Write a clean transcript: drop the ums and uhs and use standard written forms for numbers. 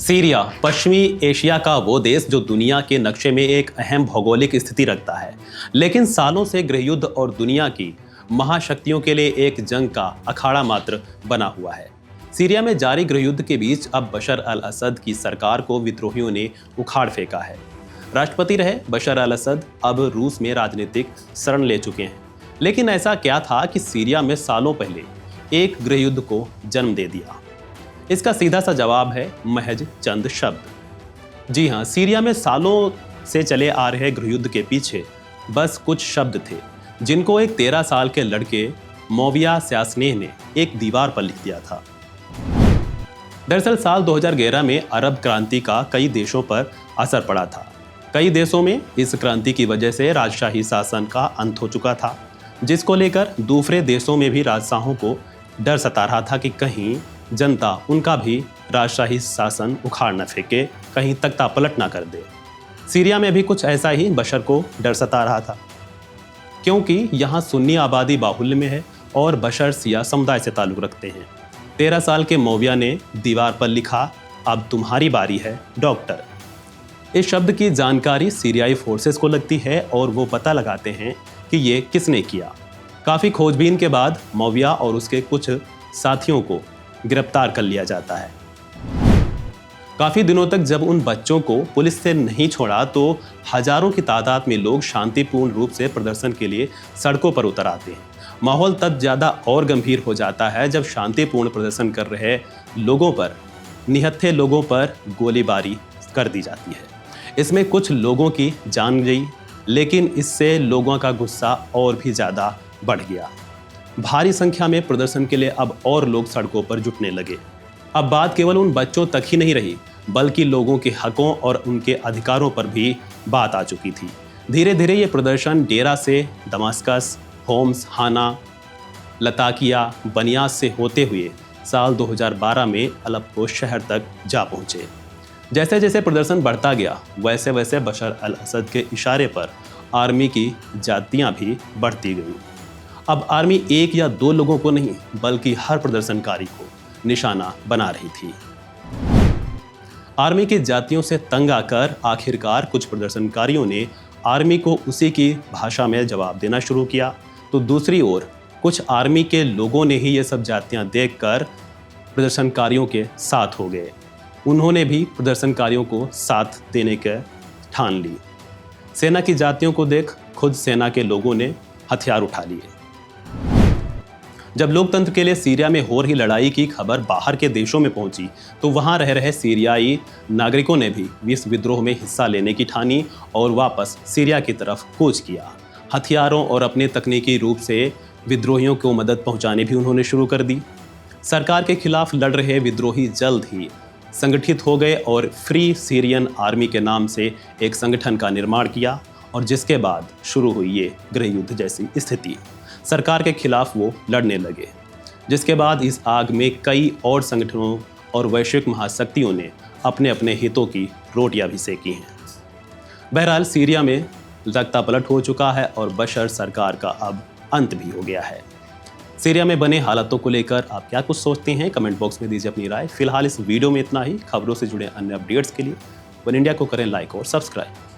Syria पश्चिमी Asia का वो देश जो दुनिया के नक्शे में एक अहम भौगोलिक स्थिति रखता है, लेकिन सालों से गृहयुद्ध और दुनिया की महाशक्तियों के लिए एक जंग का अखाड़ा मात्र बना हुआ है। सीरिया में जारी गृहयुद्ध के बीच अब बशर अल असद की सरकार को विद्रोहियों ने उखाड़ फेंका है। राष्ट्रपति रहे बशर अल असद अब रूस में राजनीतिक शरण ले चुके हैं। लेकिन ऐसा क्या था कि सीरिया में सालों पहले एक गृहयुद्ध को जन्म दे दिया? इसका सीधा सा जवाब है महज चंद शब्द। जी हाँ, सीरिया में सालों से चले आ रहे गृहयुद्ध के पीछे बस कुछ शब्द थे, जिनको एक 13 साल के लड़के मोविया स्यासनेह ने एक दीवार पर लिख दिया था। दरअसल साल 2011 में अरब क्रांति का कई देशों पर असर पड़ा था। कई देशों में इस क्रांति की वजह से राजशाही शासन का अंत हो चुका था, जिसको लेकर दूसरे देशों में भी राजशाहों को डर सता रहा था कि कहीं जनता उनका भी राजशाही शासन उखाड़ न फेंके, कहीं तख्ता पलट ना कर दे। सीरिया में भी कुछ ऐसा ही बशर को डर सता रहा था, क्योंकि यहाँ सुन्नी आबादी बाहुल्य में है और बशर सिया समुदाय से ताल्लुक रखते हैं। 13 साल के मोविया ने दीवार पर लिखा, अब तुम्हारी बारी है डॉक्टर। इस शब्द की जानकारी सीरियाई फोर्सेस को लगती है और वो पता लगाते हैं कि ये किसने किया। काफ़ी खोजबीन के बाद मोविया और उसके कुछ साथियों को गिरफ्तार कर लिया जाता है। काफ़ी दिनों तक जब उन बच्चों को पुलिस से नहीं छोड़ा तो हजारों की तादाद में लोग शांतिपूर्ण रूप से प्रदर्शन के लिए सड़कों पर उतर आते हैं। माहौल तब ज़्यादा और गंभीर हो जाता है जब शांतिपूर्ण प्रदर्शन कर रहे लोगों पर, निहत्थे लोगों पर गोलीबारी कर दी जाती है। इसमें कुछ लोगों की जान गई, लेकिन इससे लोगों का गुस्सा और भी ज़्यादा बढ़ गया। भारी संख्या में प्रदर्शन के लिए अब और लोग सड़कों पर जुटने लगे। अब बात केवल उन बच्चों तक ही नहीं रही, बल्कि लोगों के हकों और उनके अधिकारों पर भी बात आ चुकी थी। धीरे धीरे ये प्रदर्शन डेरा से दमास्कस, होम्स, हाना, लताकिया, बनियास से होते हुए साल 2012 में अलेप्पो शहर तक जा पहुँचे। जैसे जैसे प्रदर्शन बढ़ता गया, वैसे वैसे बशर अल असद के इशारे पर आर्मी की जातियाँ भी बढ़ती गईं। अब आर्मी एक या दो लोगों को नहीं, बल्कि हर प्रदर्शनकारी को निशाना बना रही थी। आर्मी की जातियों से तंग आकर आखिरकार कुछ प्रदर्शनकारियों ने आर्मी को उसी की भाषा में जवाब देना शुरू किया, तो दूसरी ओर कुछ आर्मी के लोगों ने ही ये सब जातियां देखकर प्रदर्शनकारियों के साथ हो गए। उन्होंने भी प्रदर्शनकारियों को साथ देने के ठान ली। सेना की जातियों को देख खुद सेना के लोगों ने हथियार उठा लिए। जब लोकतंत्र के लिए सीरिया में हो रही लड़ाई की खबर बाहर के देशों में पहुंची, तो वहां रह रहे सीरियाई नागरिकों ने भी इस विद्रोह में हिस्सा लेने की ठानी और वापस सीरिया की तरफ कूच किया। हथियारों और अपने तकनीकी रूप से विद्रोहियों को मदद पहुंचाने भी उन्होंने शुरू कर दी। सरकार के खिलाफ लड़ रहे विद्रोही जल्द ही संगठित हो गए और फ्री सीरियन आर्मी के नाम से एक संगठन का निर्माण किया, और जिसके बाद शुरू हुई ये गृहयुद्ध जैसी स्थिति। सरकार के खिलाफ वो लड़ने लगे, जिसके बाद इस आग में कई और संगठनों और वैश्विक महाशक्तियों ने अपने अपने हितों की रोटियां भी सेकी हैं। बहरहाल सीरिया में तख्ता पलट हो चुका है और बशर सरकार का अब अंत भी हो गया है। सीरिया में बने हालातों को लेकर आप क्या कुछ सोचते हैं? कमेंट बॉक्स में दीजिए अपनी राय। फिलहाल इस वीडियो में इतना ही। खबरों से जुड़े अन्य अपडेट्स के लिए वन इंडिया को करें लाइक और सब्सक्राइब।